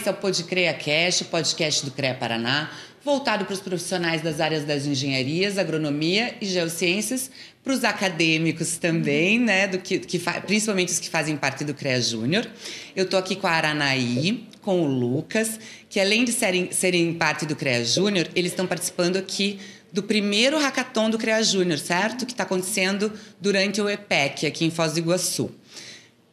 esse é o Podcrea Cast, o podcast do CREA Paraná, voltado para os profissionais das áreas das engenharias, agronomia e geociências, para os acadêmicos também, né, principalmente os que fazem parte do CREA Júnior. Eu estou aqui com a Aranaí, com o Lucas, que além de serem parte do CREA Júnior, eles estão participando aqui do primeiro hackathon do CREA Júnior, certo? Que está acontecendo durante o EPEC, aqui em Foz do Iguaçu.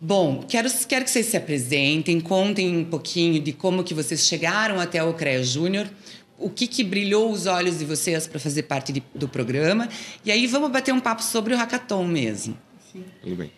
Bom, quero que vocês se apresentem, contem um pouquinho de como que vocês chegaram até o CREA Júnior, o que brilhou os olhos de vocês para fazer parte do programa, e aí vamos bater um papo sobre o hackathon mesmo. Sim. Tudo bem.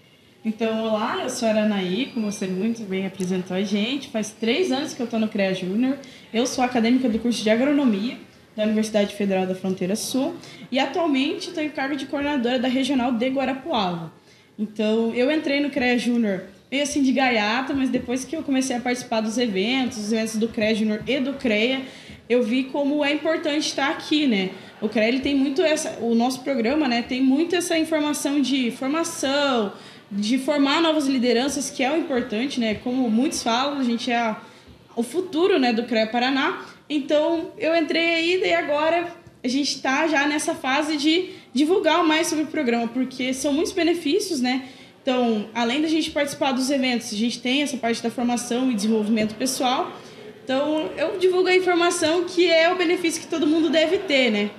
Então, olá, eu sou a Aranaí, como você muito bem apresentou a gente. Faz 3 anos que eu estou no CREA Júnior. Eu sou acadêmica do curso de Agronomia da Universidade Federal da Fronteira Sul e atualmente estou em cargo de coordenadora da Regional de Guarapuava. Então, eu entrei no CREA Júnior meio assim de gaiata, mas depois que eu comecei a participar dos eventos, os eventos do CREA Júnior e do CREA, eu vi como é importante estar aqui, né? O CREA ele tem muito o nosso programa, né, tem muito essa informação de formação, de formar novas lideranças, que é o importante, né? Como muitos falam, a gente é o futuro, né, do CREA Paraná. Então, eu entrei aí e agora a gente está já nessa fase de divulgar mais sobre o programa, porque são muitos benefícios, né? Então, além da gente participar dos eventos, a gente tem essa parte da formação e desenvolvimento pessoal. Então, eu divulgo a informação que é o benefício que todo mundo deve ter, né?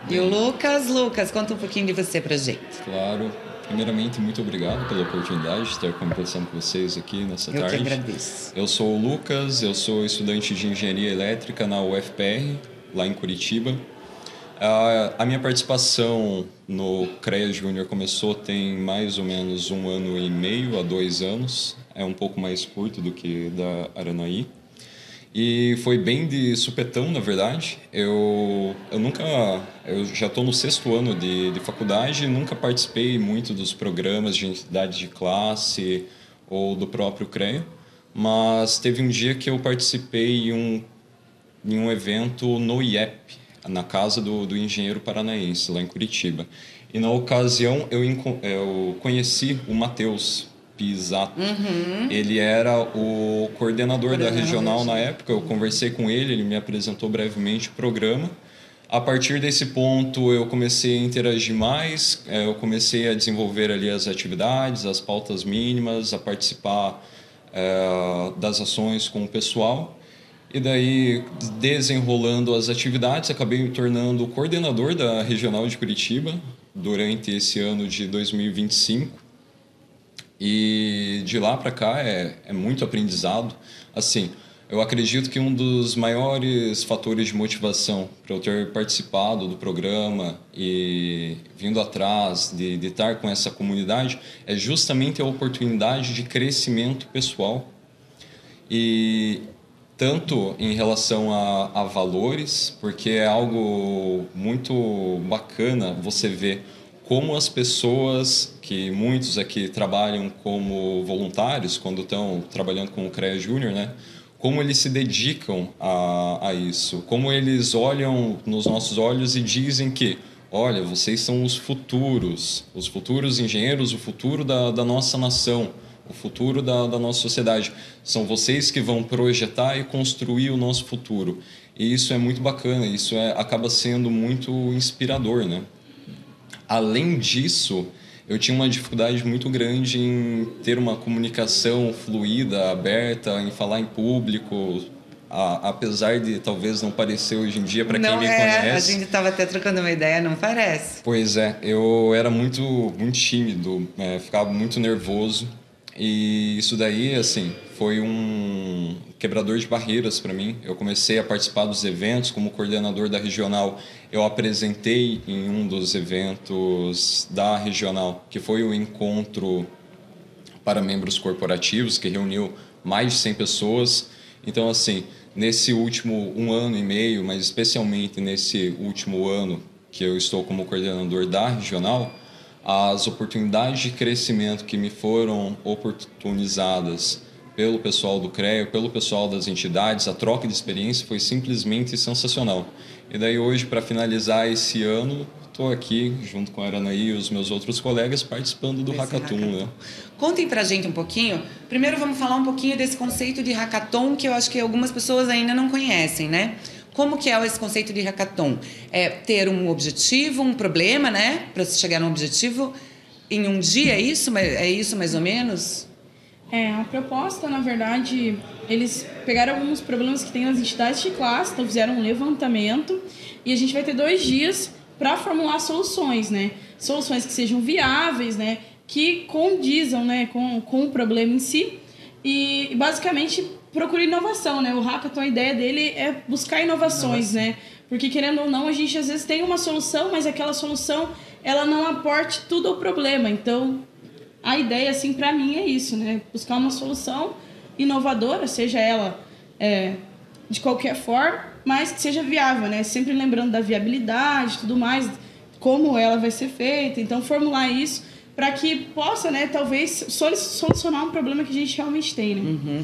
E o Lucas, conta um pouquinho de você pra gente. Claro. Primeiramente, muito obrigado pela oportunidade de estar conversando com vocês aqui nessa tarde. Eu que agradeço. Eu sou o Lucas, eu sou estudante de Engenharia Elétrica na UFPR, lá em Curitiba. A minha participação no CREA Júnior começou tem mais ou menos 1 ano e meio a 2 anos. É um pouco mais curto do que da Aranaí. E foi bem de supetão, na verdade. Eu já estou no 6º ano de faculdade e nunca participei muito dos programas de entidade de classe ou do próprio CREA. Mas teve um dia que eu participei em um evento no IEP, na casa do engenheiro paranaense, lá em Curitiba. E na ocasião eu conheci o Matheus Pisato. Ele era o coordenador da regional na época. Eu conversei com ele me apresentou brevemente o programa. A partir desse ponto eu comecei a interagir mais, eu comecei a desenvolver ali as atividades, as pautas mínimas, a participar das ações com o pessoal. E daí, desenrolando as atividades, acabei me tornando coordenador da regional de Curitiba durante esse ano de 2025. E de lá para cá é muito aprendizado. Assim, eu acredito que um dos maiores fatores de motivação para eu ter participado do programa e vindo atrás de estar com essa comunidade é justamente a oportunidade de crescimento pessoal. E tanto em relação a valores, porque é algo muito bacana você ver como as pessoas, que muitos aqui trabalham como voluntários, quando estão trabalhando com o CREA Júnior, né? Como eles se dedicam a isso, como eles olham nos nossos olhos e dizem que, olha, vocês são os futuros engenheiros, o futuro da nossa nação, o futuro da nossa sociedade. São vocês que vão projetar e construir o nosso futuro. E isso é muito bacana, isso acaba sendo muito inspirador, né? Além disso, eu tinha uma dificuldade muito grande em ter uma comunicação fluida, aberta, em falar em público, apesar de talvez não parecer hoje em dia para quem me conhece. A gente estava até trocando uma ideia, não parece? Pois é, eu era muito tímido, ficava muito nervoso. E isso daí, assim, foi um quebrador de barreiras para mim. Eu comecei a participar dos eventos como coordenador da regional. Eu apresentei em um dos eventos da regional, que foi o encontro para membros corporativos, que reuniu mais de 100 pessoas. Então, assim, nesse último 1 ano e meio, mas especialmente nesse último ano que eu estou como coordenador da regional, as oportunidades de crescimento que me foram oportunizadas pelo pessoal do CREA, pelo pessoal das entidades, a troca de experiência foi simplesmente sensacional. E daí hoje, para finalizar esse ano, estou aqui, junto com a Aranaí e os meus outros colegas, participando do Hackathon. Né? Contem pra gente um pouquinho. Primeiro vamos falar um pouquinho desse conceito de Hackathon, que eu acho que algumas pessoas ainda não conhecem, né? Como que é esse conceito de Hackathon? É ter um objetivo, um problema, né? Para se chegar num objetivo em um dia, é isso? É isso mais ou menos? A proposta, na verdade, eles pegaram alguns problemas que tem nas entidades de classe, então fizeram um levantamento e a gente vai ter 2 dias para formular soluções, né? Soluções que sejam viáveis, né? Que condizam, né? com o problema em si e basicamente procura inovação, né? O Hackathon, a ideia dele é buscar inovações, né? Porque, querendo ou não, a gente às vezes tem uma solução, mas aquela solução ela não aporte tudo ao problema. Então, a ideia, assim, para mim é isso, né? Buscar uma solução inovadora, seja ela de qualquer forma, mas que seja viável, né? Sempre lembrando da viabilidade e tudo mais, como ela vai ser feita. Então, formular isso para que possa, né, talvez, solucionar um problema que a gente realmente tem, né? Uhum.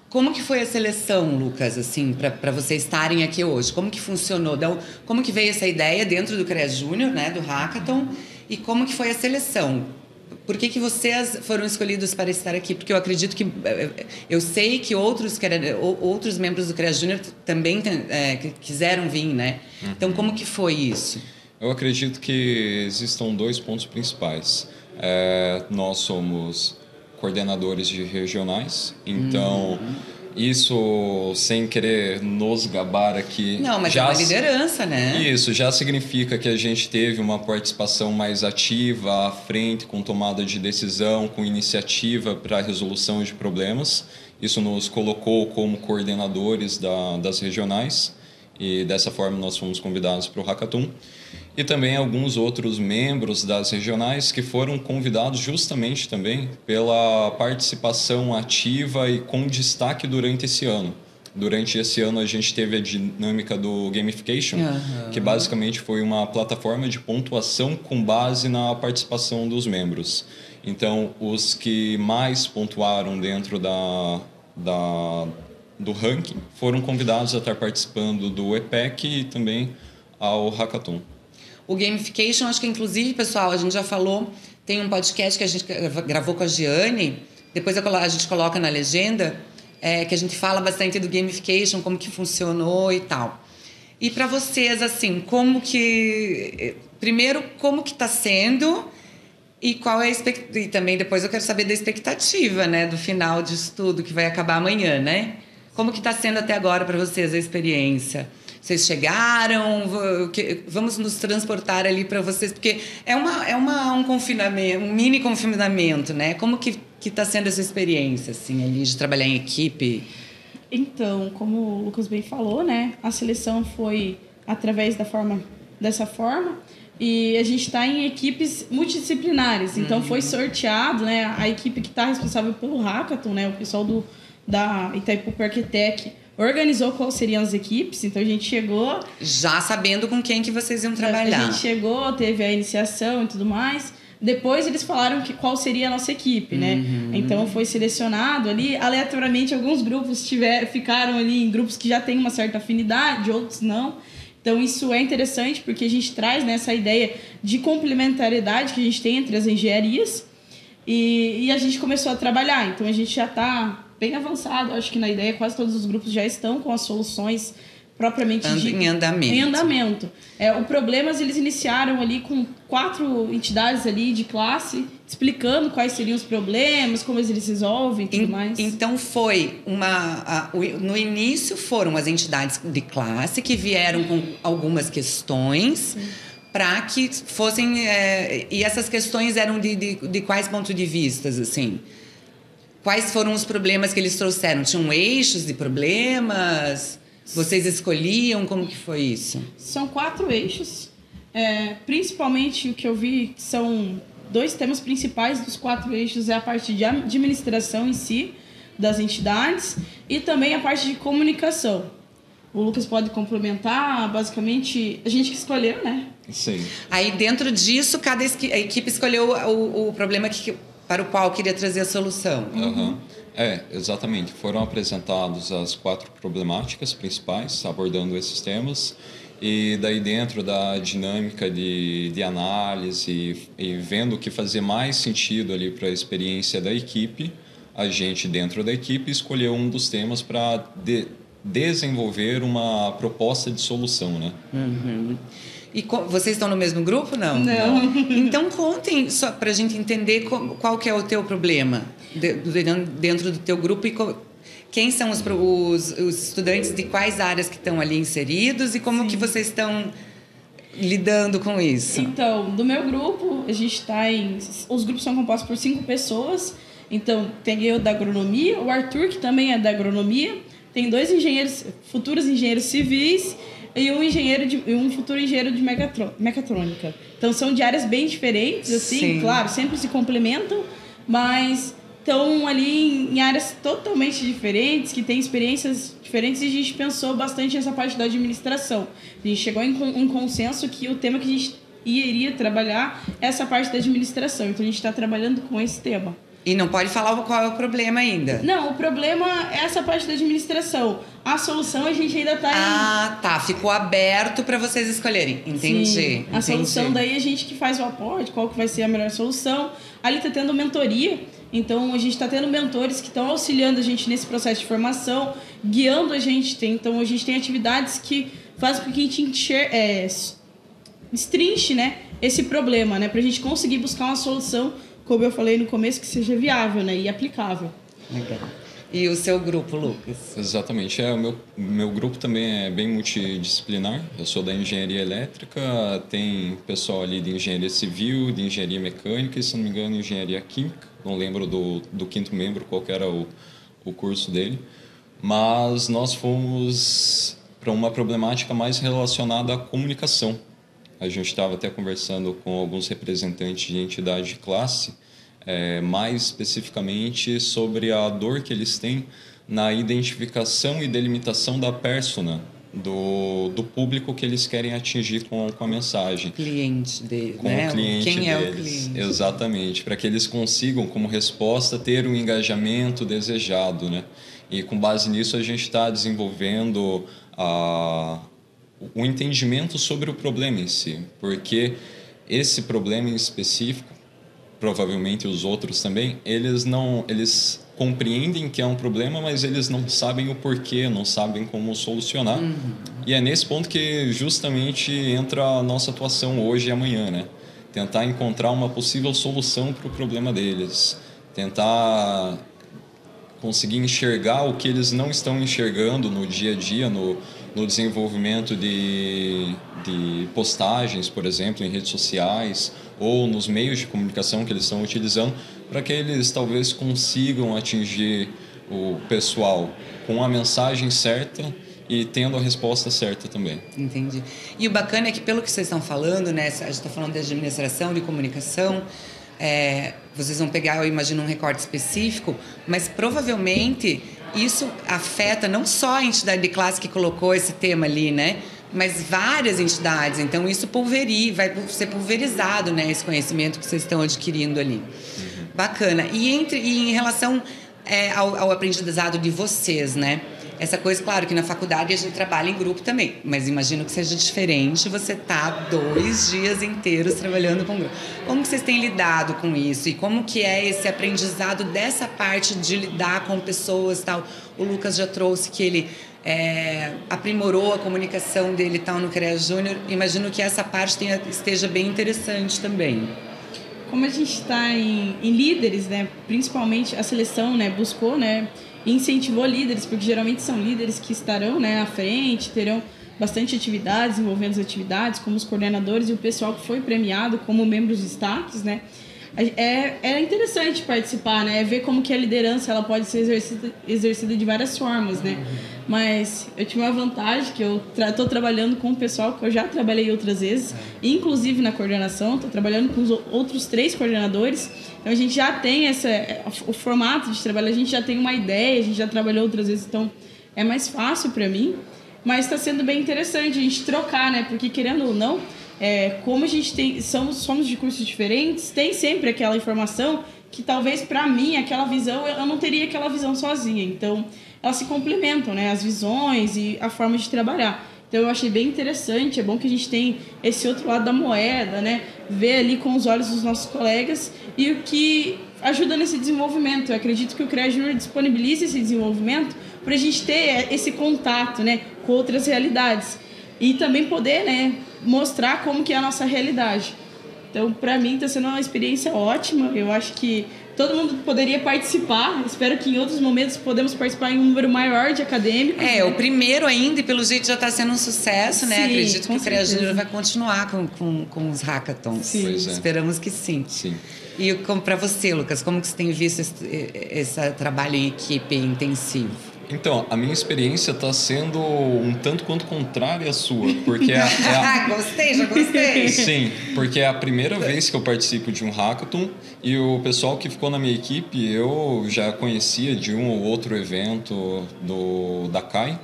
Como que foi a seleção, Lucas, assim, para vocês estarem aqui hoje? Como que funcionou? Como que veio essa ideia dentro do CREA Júnior, né, do Hackathon? E como que foi a seleção? Por que vocês foram escolhidos para estar aqui? Porque eu acredito que... Eu sei que outros membros do CREA Júnior também quiseram vir, né? Então, como que foi isso? Eu acredito que existam 2 pontos principais. Nós somos coordenadores de regionais, então... Isso, sem querer nos gabar aqui... Não, mas é uma liderança, né? Isso, já significa que a gente teve uma participação mais ativa à frente, com tomada de decisão, com iniciativa para a resolução de problemas. Isso nos colocou como coordenadores das regionais e dessa forma nós fomos convidados para o Hackathon. E também alguns outros membros das regionais que foram convidados justamente também pela participação ativa e com destaque durante esse ano. Durante esse ano a gente teve a dinâmica do Gamification, que basicamente foi uma plataforma de pontuação com base na participação dos membros. Então, os que mais pontuaram dentro do ranking foram convidados a estar participando do EPEC e também ao Hackathon. O Gamification, acho que inclusive, pessoal, a gente já falou, tem um podcast que a gente gravou com a Giane, depois a gente coloca na legenda, que a gente fala bastante do Gamification, como que funcionou e tal. E para vocês, assim, primeiro, como que está sendo e qual é a expectativa? E também depois eu quero saber da expectativa, né, do final disso tudo, que vai acabar amanhã, né? Como que está sendo até agora para vocês a experiência? Vocês chegaram, vamos nos transportar ali para vocês, porque é um confinamento, um mini confinamento, né? Como que está sendo essa experiência, assim, ali de trabalhar em equipe? Então, como o Lucas bem falou, né? A seleção foi através dessa forma e a gente está em equipes multidisciplinares. Então, foi sorteado, né? A equipe que está responsável pelo Hackathon, né? O pessoal da Itaipu Arquitec organizou quais seriam as equipes, então a gente chegou... Já sabendo com quem que vocês iam trabalhar. A gente chegou, teve a iniciação e tudo mais. Depois eles falaram qual seria a nossa equipe, né? Então foi selecionado ali, aleatoriamente alguns grupos ficaram ali em grupos que já têm uma certa afinidade, outros não. Então isso é interessante porque a gente traz, né, essa ideia de complementariedade que a gente tem entre as engenharias e a gente começou a trabalhar. Então a gente já está bem avançado, acho que na ideia quase todos os grupos já estão com as soluções propriamente em andamento. O Problemas, eles iniciaram ali com 4 entidades ali de classe, explicando quais seriam os problemas, como eles resolvem e tudo mais. Então foi no início foram as entidades de classe que vieram com algumas questões para que fossem... e essas questões eram de quais pontos de vista, assim? Quais foram os problemas que eles trouxeram? Tinham eixos de problemas? Vocês escolhiam? Como que foi isso? São 4 eixos. Principalmente o que eu vi são 2 temas principais dos 4 eixos. É a parte de administração em si, das entidades, e também a parte de comunicação. O Lucas pode complementar, basicamente, a gente que escolheu, né? Sim. Aí dentro disso, cada equipe escolheu o problema para o qual queria trazer a solução. Exatamente. Foram apresentadas as 4 problemáticas principais, abordando esses temas. E daí dentro da dinâmica de análise e vendo o que fazia mais sentido ali para a experiência da equipe, a gente dentro da equipe escolheu um dos temas para desenvolver uma proposta de solução, né? Uhum. E vocês estão no mesmo grupo, não? Não. Então contem só para a gente entender qual que é o teu problema dentro do teu grupo e quem são os estudantes de quais áreas que estão ali inseridos e como que vocês estão lidando com isso? Então, do meu grupo, a gente está os grupos são compostos por 5 pessoas. Então, tem eu da agronomia, o Arthur, que também é da agronomia, tem 2 engenheiros, futuros engenheiros civis e um futuro engenheiro de mecatrônica. Então, são de áreas bem diferentes, assim, Sim. Claro, sempre se complementam, mas estão ali em áreas totalmente diferentes, que têm experiências diferentes, e a gente pensou bastante nessa parte da administração. A gente chegou em um consenso que o tema que a gente iria trabalhar é essa parte da administração. Então, a gente está trabalhando com esse tema. E não pode falar qual é o problema ainda. Não, o problema é essa parte da administração. A solução a gente ainda está Ah, tá. Ficou aberto para vocês escolherem. Entendi. Sim. A solução daí a gente que faz o aporte, qual que vai ser a melhor solução. Ali está tendo mentoria. Então, a gente está tendo mentores que estão auxiliando a gente nesse processo de formação, guiando a gente. Então, a gente tem atividades que fazem com que a gente destrinche, né, esse problema, né, para a gente conseguir buscar uma solução, como eu falei no começo, que seja viável, né, e aplicável. Legal. E o seu grupo, Lucas? Exatamente. O meu grupo também é bem multidisciplinar. Eu sou da engenharia elétrica, tem pessoal ali de engenharia civil, de engenharia mecânica e, se não me engano, engenharia química. Não lembro do 5º membro qual que era o curso dele. Mas nós fomos para uma problemática mais relacionada à comunicação. A gente estava até conversando com alguns representantes de entidade de classe, mais especificamente sobre a dor que eles têm na identificação e delimitação da persona do público que eles querem atingir com a mensagem. Cliente dele, com né? O cliente Quem deles. É o cliente? Exatamente, para que eles consigam, como resposta, ter o engajamento desejado, né? E com base nisso a gente está desenvolvendo o entendimento sobre o problema em si, porque esse problema em específico, provavelmente os outros também, eles compreendem que é um problema, mas eles não sabem o porquê, não sabem como solucionar. Uhum. E é nesse ponto que justamente entra a nossa atuação hoje e amanhã, né? Tentar encontrar uma possível solução para o problema deles, tentar conseguir enxergar o que eles não estão enxergando no dia a dia, no desenvolvimento de postagens, por exemplo, em redes sociais ou nos meios de comunicação que eles estão utilizando, para que eles talvez consigam atingir o pessoal com a mensagem certa e tendo a resposta certa também. Entendi. E o bacana é que, pelo que vocês estão falando, né, a gente está falando de administração, de comunicação, vocês vão pegar, eu imagino, um recorte específico, mas provavelmente isso afeta não só a entidade de classe que colocou esse tema ali, né, mas várias entidades. Então, isso vai ser pulverizado, né, esse conhecimento que vocês estão adquirindo ali. Uhum. Bacana. E em relação ao aprendizado de vocês, né? Essa coisa, claro que na faculdade a gente trabalha em grupo também, mas imagino que seja diferente você estar 2 dias inteiros trabalhando com grupo. Como que vocês têm lidado com isso? E como que é esse aprendizado dessa parte de lidar com pessoas e tal? O Lucas já trouxe que ele aprimorou a comunicação dele e tal no CREA Júnior. Imagino que essa parte esteja bem interessante também. Como a gente está em líderes, né, principalmente a seleção, né, buscou, né, incentivou líderes, porque geralmente são líderes que estarão, né, à frente, terão bastante atividades, envolvendo as atividades, como os coordenadores e o pessoal que foi premiado como membros destaques, né. É interessante participar, né, ver como que a liderança ela pode ser exercida de várias formas, né. Mas eu tive uma vantagem que eu estou trabalhando com o pessoal que eu já trabalhei outras vezes, inclusive na coordenação, estou trabalhando com os outros 3 coordenadores, então a gente já tem o formato de trabalho, a gente já tem uma ideia, a gente já trabalhou outras vezes, então é mais fácil para mim, mas está sendo bem interessante a gente trocar, né, porque querendo ou não, como a gente somos de cursos diferentes, tem sempre aquela informação que talvez para mim, aquela visão, eu não teria aquela visão sozinha, então elas se complementam, né? As visões e a forma de trabalhar. Então Então eu achei bem interessante, é bom que a gente tem esse outro lado da moeda, né? Ver ali com os olhos dos nossos colegas e o que ajuda nesse desenvolvimento. Eu acredito que o CREA Júnior disponibiliza esse desenvolvimento para a gente ter esse contato, né, com outras realidades e também poder, né, mostrar como que é a nossa realidade. Então, para mim, está sendo uma experiência ótima. Eu acho que todo mundo poderia participar. Espero que em outros momentos podemos participar em um número maior de acadêmicos. O primeiro ainda, e pelo jeito já está sendo um sucesso, né? Sim, Acredito que o CREA certeza. Júnior vai continuar com os hackathons. Sim. Pois é. Esperamos que sim. Sim. E para você, Lucas, como que você tem visto esse trabalho em equipe intensivo? Então, a minha experiência está sendo um tanto quanto contrária à sua, porque Já gostei. Sim, porque é a primeira vez que eu participo de um hackathon e o pessoal que ficou na minha equipe eu já conhecia de um ou outro evento da CAI,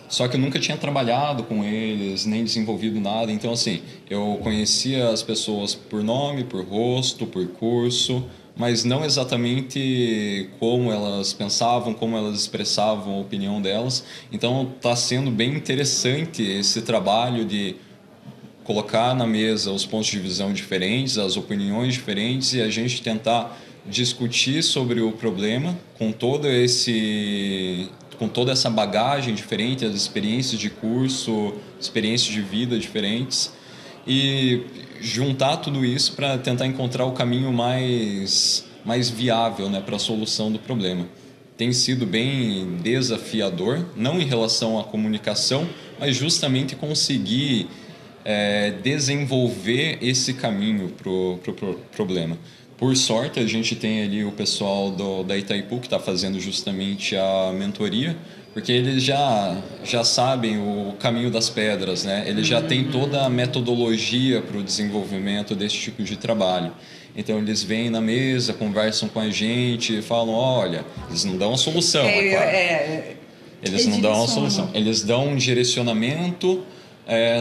só que eu nunca tinha trabalhado com eles, nem desenvolvido nada. Então, assim, eu conhecia as pessoas por nome, por rosto, por curso, mas não exatamente como elas pensavam, como elas expressavam a opinião delas. Então, está sendo bem interessante esse trabalho de colocar na mesa os pontos de visão diferentes, as opiniões diferentes e a gente tentar discutir sobre o problema com toda essa bagagem diferente, as experiências de curso, experiências de vida diferentes e juntar tudo isso para tentar encontrar o caminho mais viável, né, para a solução do problema. Tem sido bem desafiador, não em relação à comunicação, mas justamente conseguir desenvolver esse caminho para o problema. Por sorte, a gente tem ali o pessoal da Itaipu que está fazendo justamente a mentoria, porque eles já sabem o caminho das pedras, né? Eles já têm toda a metodologia para o desenvolvimento desse tipo de trabalho. Então, eles vêm na mesa, conversam com a gente, falam, olha, eles não dão a solução, claro. Eles não dão a solução. Eles dão um direcionamento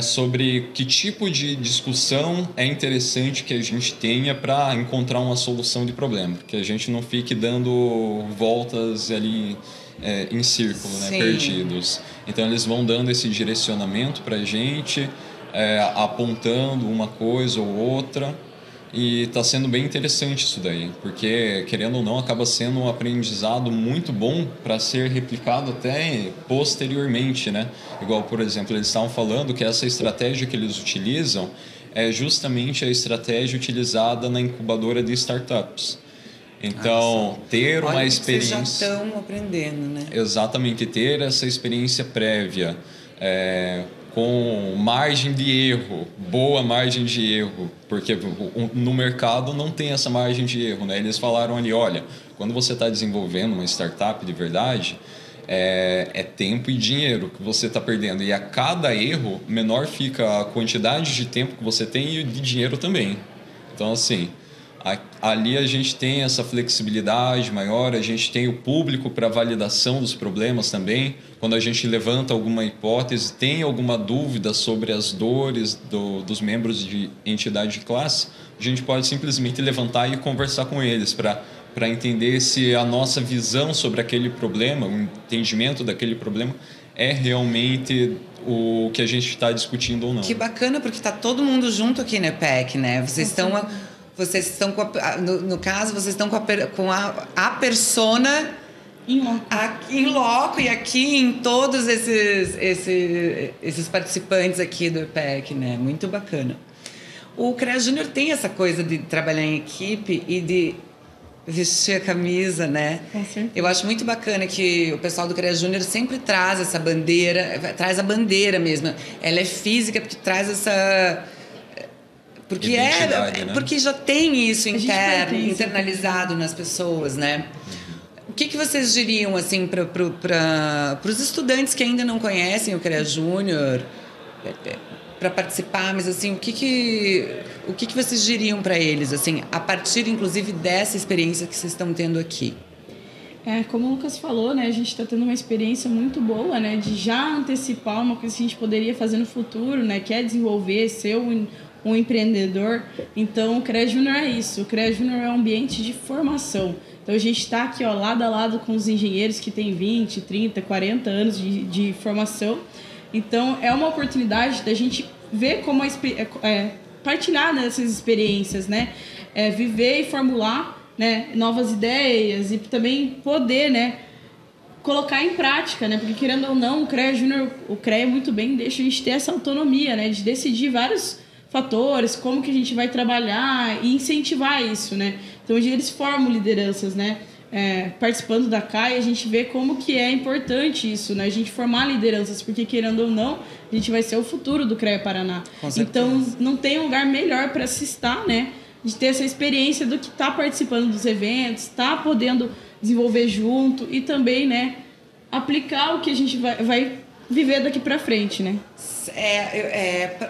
sobre que tipo de discussão é interessante que a gente tenha para encontrar uma solução de problema. Que a gente não fique dando voltas ali em círculo, né, perdidos. Então, eles vão dando esse direcionamento para a gente, apontando uma coisa ou outra. E está sendo bem interessante isso daí, porque, querendo ou não, acaba sendo um aprendizado muito bom para ser replicado até posteriormente, né? Igual, por exemplo, eles estavam falando que essa estratégia que eles utilizam é justamente a estratégia utilizada na incubadora de startups. Então, ter uma experiência... Vocês já estão aprendendo, né? Exatamente, ter essa experiência prévia, com margem de erro, boa margem de erro, porque no mercado não tem essa margem de erro, né? Eles falaram ali, olha, quando você está desenvolvendo uma startup de verdade, é tempo e dinheiro que você está perdendo. E a cada erro, menor fica a quantidade de tempo que você tem e de dinheiro também. Então, assim, ali a gente tem essa flexibilidade maior, a gente tem o público para validação dos problemas também. Quando a gente levanta alguma hipótese, tem alguma dúvida sobre as dores dos membros de entidade de classe, a gente pode simplesmente levantar e conversar com eles para entender se a nossa visão sobre aquele problema, o entendimento daquele problema, é realmente o que a gente está discutindo ou não. Que bacana, porque está todo mundo junto aqui na EPEC, né? Vocês estão no caso, vocês estão com a persona em loco e aqui em todos esses participantes aqui do EPEC, né? Muito bacana. O CREA Júnior tem essa coisa de trabalhar em equipe e de vestir a camisa, né? Com certeza. Eu acho muito bacana que o pessoal do CREA Júnior sempre traz essa bandeira, traz a bandeira mesmo. Ela é física porque traz essa... Porque né? Porque já tem isso internalizado nas pessoas, né? O que vocês diriam assim para os estudantes que ainda não conhecem o CREA Júnior para participar, mas assim o que vocês diriam para eles assim a partir inclusive dessa experiência que vocês estão tendo aqui? Como o Lucas falou, né, a gente está tendo uma experiência muito boa, né, de já antecipar uma coisa que a gente poderia fazer no futuro, né, que é desenvolver, ser um empreendedor. Então, o CREA Júnior é isso. O CREA Júnior é um ambiente de formação. Então, a gente está aqui, lado a lado com os engenheiros que têm 20, 30, 40 anos de formação, Então, é uma oportunidade da gente ver como partilhar dessas experiências, né? Viver e formular, né, novas ideias e também poder, né, colocar em prática, né? Porque, querendo ou não, o CREA Júnior, o CREA muito bem deixa a gente ter essa autonomia, né? De decidir vários fatores, como que a gente vai trabalhar e incentivar isso, né? Então, hoje eles formam lideranças, né? Participando da CAI, a gente vê como que é importante isso, né? A gente formar lideranças, porque, querendo ou não, a gente vai ser o futuro do CREA Paraná. Então, não tem lugar melhor para se estar, né? De ter essa experiência do que tá participando dos eventos, tá podendo desenvolver junto e também, né, aplicar o que a gente vai viver daqui para frente, né?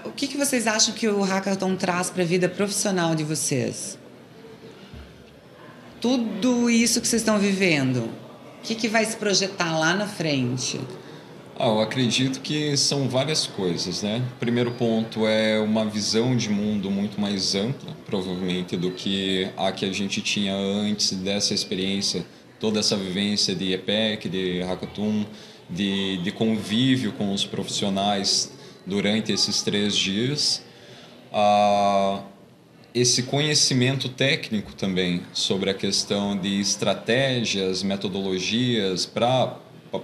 O que vocês acham que o Hackathon traz para a vida profissional de vocês? Tudo isso que vocês estão vivendo, o que vai se projetar lá na frente? Eu acredito que são várias coisas, né? O primeiro ponto é uma visão de mundo muito mais ampla, provavelmente, do que a que a gente tinha antes dessa experiência, toda essa vivência de EPEC, de Hackathon, de convívio com os profissionais durante esses 3 dias. Esse conhecimento técnico também sobre a questão de estratégias, metodologias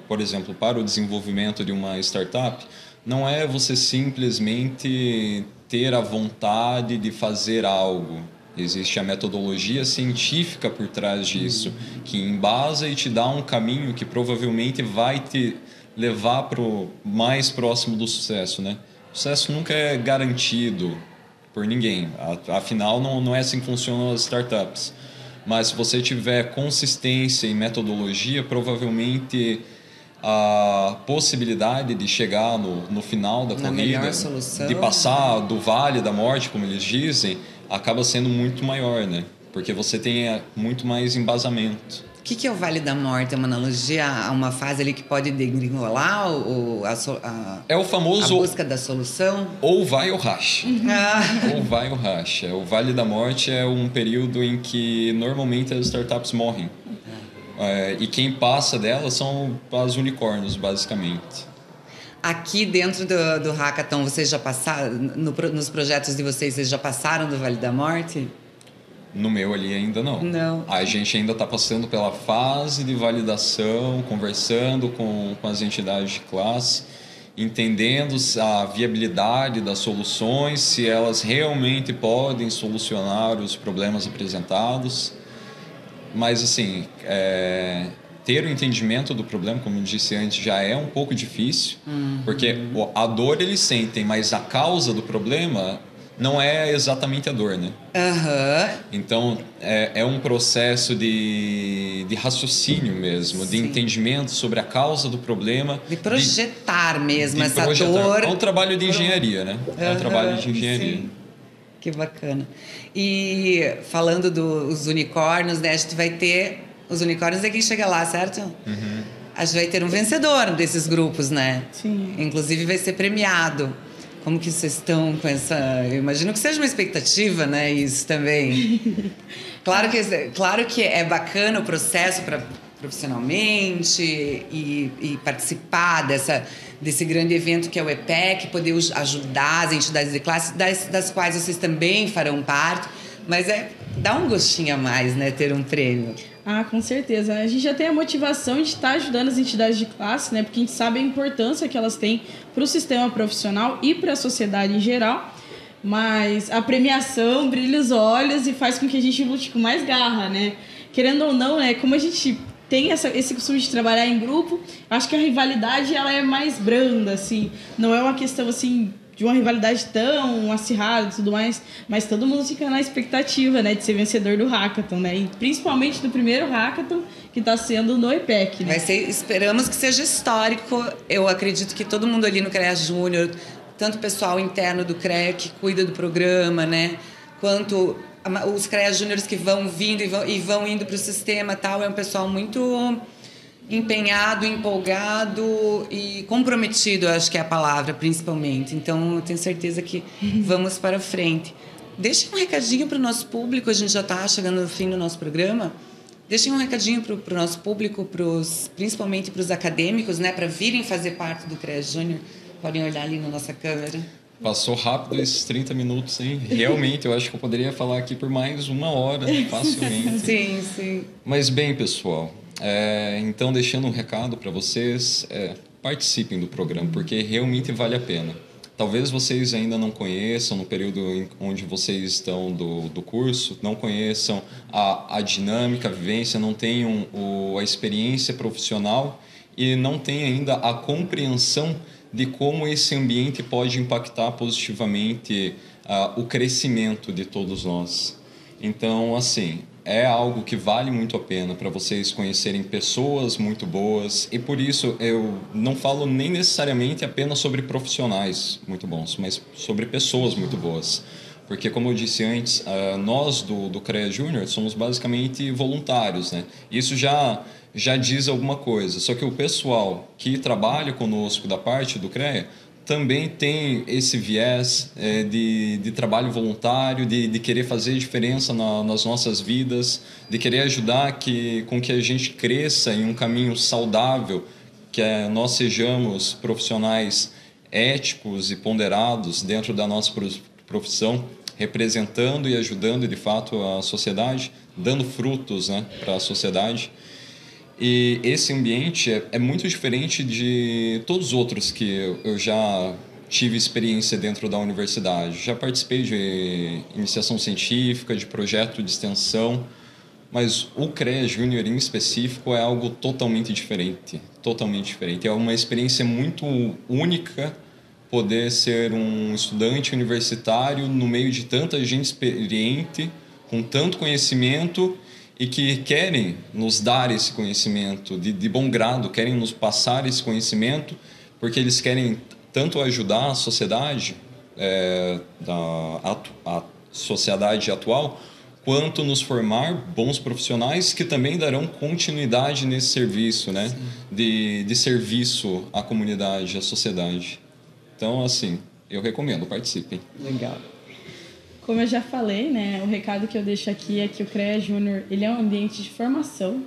por exemplo, para o desenvolvimento de uma startup, não é você simplesmente ter a vontade de fazer algo. Existe a metodologia científica por trás disso, que embasa e te dá um caminho que provavelmente vai te levar para o mais próximo do sucesso, né? O sucesso nunca é garantido por ninguém. Afinal, não é assim que funcionam as startups. Mas se você tiver consistência e metodologia, provavelmente a possibilidade de chegar no final da corrida, de passar do vale da morte, como eles dizem, acaba sendo muito maior, né? Porque você tem muito mais embasamento. O que é o Vale da Morte? É uma analogia a uma fase ali que pode degringolar é o famoso a busca da solução? Ou vai ou racha. Ou vai ou racha. O Vale da Morte é um período em que normalmente as startups morrem. E quem passa delas são as unicórnios, basicamente. Aqui dentro do Hackathon, vocês já passaram, nos projetos de vocês já passaram do Vale da Morte? No meu ali ainda não. Não. A gente ainda está passando pela fase de validação, conversando com as entidades de classe, entendendo a viabilidade das soluções, se elas realmente podem solucionar os problemas apresentados. Mas, assim, ter o entendimento do problema, como eu disse antes, já é um pouco difícil, porque a dor eles sentem, mas a causa do problema não é exatamente a dor, né? Então, é um processo de raciocínio mesmo, de entendimento sobre a causa do problema. De projetar mesmo essa projetar. Dor. É um trabalho de engenharia, né? É um trabalho de engenharia. Sim. Que bacana. E falando dos unicórnios, né? A gente vai ter... Os unicórnios é quem chega lá, certo? A gente vai ter um vencedor desses grupos, né? Sim. Inclusive vai ser premiado. Como que vocês estão com essa... Eu imagino que seja uma expectativa, né? Isso também. Claro que é bacana o processo para profissionalmente e participar desse grande evento que é o EPEC, poder ajudar as entidades de classe, das quais vocês também farão parte. Mas dá um gostinho a mais, né? Ter um prêmio. Com certeza. A gente já tem a motivação de estar ajudando as entidades de classe, né? Porque a gente sabe a importância que elas têm para o sistema profissional e para a sociedade em geral. Mas a premiação brilha os olhos e faz com que a gente lute com mais garra, né? Querendo ou não, né? Como a gente tem esse costume de trabalhar em grupo, acho que a rivalidade ela é mais branda, assim. Não é uma questão, assim, de uma rivalidade tão acirrada e tudo mais, mas todo mundo fica na expectativa, né, de ser vencedor do Hackathon, né, e principalmente do primeiro Hackathon que está sendo no EPEC, né. Esperamos que seja histórico. Eu acredito que todo mundo ali no CREA Júnior, tanto o pessoal interno do CREA que cuida do programa, né, quanto os CREA Júniores que vão vindo e vão indo para o sistema, tal, é um pessoal muito empenhado, empolgado e comprometido, acho que é a palavra, principalmente. Então, eu tenho certeza que vamos para frente. Deixem um recadinho para o nosso público, a gente já está chegando no fim do nosso programa. Deixem um recadinho para o nosso público, principalmente para os acadêmicos, né, para virem fazer parte do CREA Júnior. Podem olhar ali na nossa câmera. Passou rápido esses 30 minutos, hein? Realmente, eu acho que eu poderia falar aqui por mais 1 hora, facilmente. Sim, sim. Mas bem, pessoal, então deixando um recado para vocês, participem do programa, porque realmente vale a pena. Talvez vocês ainda não conheçam, no período onde vocês estão do curso, não conheçam a dinâmica, a vivência, não tenham a experiência profissional e não tenham ainda a compreensão de como esse ambiente pode impactar positivamente o crescimento de todos nós. Então, assim, é algo que vale muito a pena para vocês conhecerem pessoas muito boas, e por isso eu não falo nem necessariamente apenas sobre profissionais muito bons, mas sobre pessoas muito boas. Porque, como eu disse antes, nós do CREA Júnior somos basicamente voluntários, né? Isso já diz alguma coisa, só que o pessoal que trabalha conosco da parte do CREA também tem esse viés de trabalho voluntário, de querer fazer diferença nas nossas vidas, de querer ajudar com que a gente cresça em um caminho saudável, que nós sejamos profissionais éticos e ponderados dentro da nossa profissão, representando e ajudando de fato a sociedade, dando frutos, né, para a sociedade. E esse ambiente é muito diferente de todos os outros que eu já tive experiência dentro da universidade. Já participei de iniciação científica, de projeto de extensão, mas o CREA Júnior em específico é algo totalmente diferente. Totalmente diferente. É uma experiência muito única poder ser um estudante universitário no meio de tanta gente experiente, com tanto conhecimento, e que querem nos dar esse conhecimento de bom grado, querem nos passar esse conhecimento, porque eles querem tanto ajudar a sociedade, a sociedade atual, quanto nos formar bons profissionais que também darão continuidade nesse serviço, né? De serviço à comunidade, à sociedade. Então, assim, eu recomendo, participem. Legal. Como eu já falei, né, o recado que eu deixo aqui é que o CREA Júnior, ele é um ambiente de formação.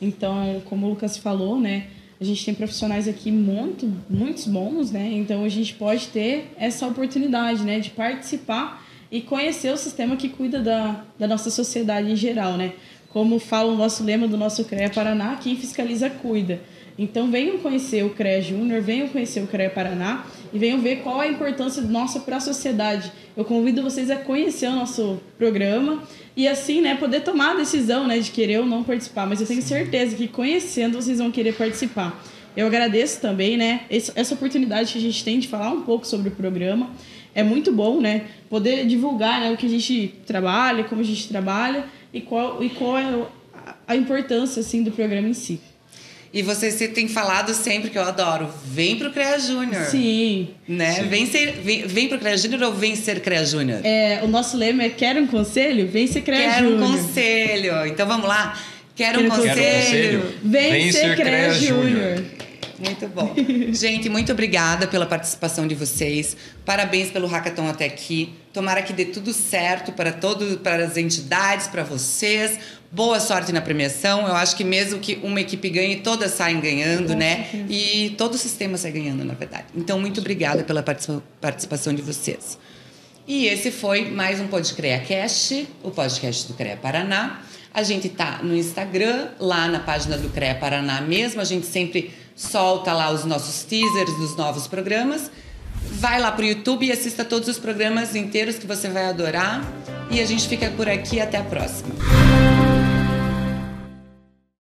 Então, como o Lucas falou, né, a gente tem profissionais aqui muitos bons, né? Então, a gente pode ter essa oportunidade, né, de participar e conhecer o sistema que cuida da nossa sociedade em geral, né? Como fala o nosso lema do nosso CREA Paraná, quem fiscaliza cuida. Então, venham conhecer o CREA Júnior, venham conhecer o CREA Paraná e venham ver qual é a importância nossa para a sociedade. Eu convido vocês a conhecer o nosso programa e, assim, né, poder tomar a decisão, né, de querer ou não participar. Mas eu tenho certeza que, conhecendo, vocês vão querer participar. Eu agradeço também, né, essa oportunidade que a gente tem de falar um pouco sobre o programa. É muito bom, né, poder divulgar, né, o que a gente trabalha, como a gente trabalha e qual é a importância, assim, do programa em si. E vocês têm falado sempre, que eu adoro, vem pro CREA Júnior. Sim. Né? Sim. Vem pro CREA Júnior ou vem ser CREA Júnior? O nosso lema é quer um conselho? Vem ser CREA Júnior. Quero um conselho. Então vamos lá. Quero um conselho? Vem ser CREA Júnior. Muito bom. Gente, muito obrigada pela participação de vocês. Parabéns pelo hackathon até aqui. Tomara que dê tudo certo para as entidades, para vocês. Boa sorte na premiação. Eu acho que mesmo que uma equipe ganhe, todas saem ganhando, né? E todo o sistema sai ganhando, na verdade. Então, muito obrigada pela participação de vocês. E esse foi mais um PodCreaCast, o podcast do CREA Paraná. A gente tá no Instagram, lá na página do CREA Paraná mesmo. A gente sempre solta lá os nossos teasers dos novos programas. Vai lá pro YouTube e assista todos os programas inteiros que você vai adorar. E a gente fica por aqui. Até a próxima.